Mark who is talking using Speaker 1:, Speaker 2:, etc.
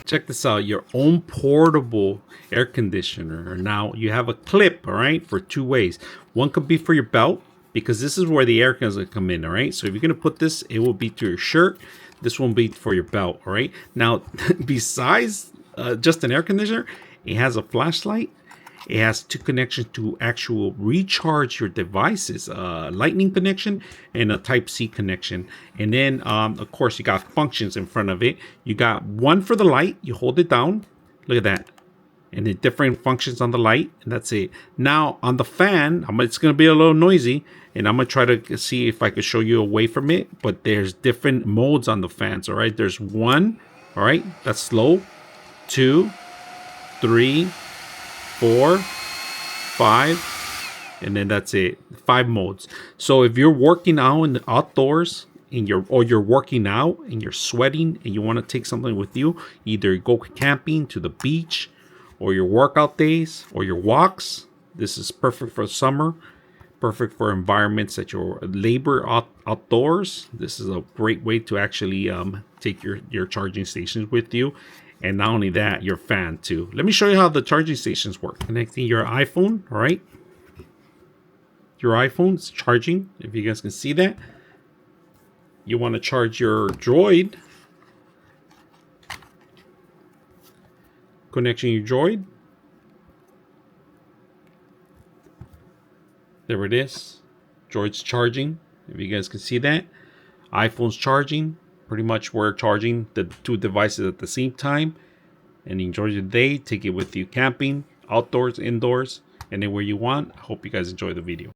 Speaker 1: Check this out, your own portable air conditioner. Now you have a clip, all right, for two ways. One could be for your belt, because this is where the air is going to come in, all right? So if you're going to put this, it will be to your shirt. This won't be for your belt, all right? Now, besides just an air conditioner, it has a flashlight. It has two connections to actual recharge your devices, lightning connection and a Type-C connection. And then, of course, you got functions in front of it. You got one for the light. You hold it down. Look at that. And the different functions on the light, and that's it. Now, on the fan, it's going to be a little noisy, and I'm going to try to see if I can show you away from it. But there's different modes on the fans, all right? There's 1, all right? That's slow. 2, 3, 4, 5, and then that's it. 5 modes. So if you're working out in the outdoors or you're working out and you're sweating and you want to take something with you, either go camping to the beach or your workout days or your walks, this is perfect for summer. Perfect for environments that you labor outdoors. This is a great way to actually take your charging stations with you. And not only that, your fan too. Let me show you how the charging stations work. Connecting your iPhone, all right? Your iPhone's charging, if you guys can see that. You want to charge your Droid. Connecting your Droid. There it is. Droid's charging, if you guys can see that. iPhone's charging. Pretty much we're charging the two devices at the same time. And enjoy your day. Take it with you camping, outdoors, indoors, anywhere you want. I hope you guys enjoy the video.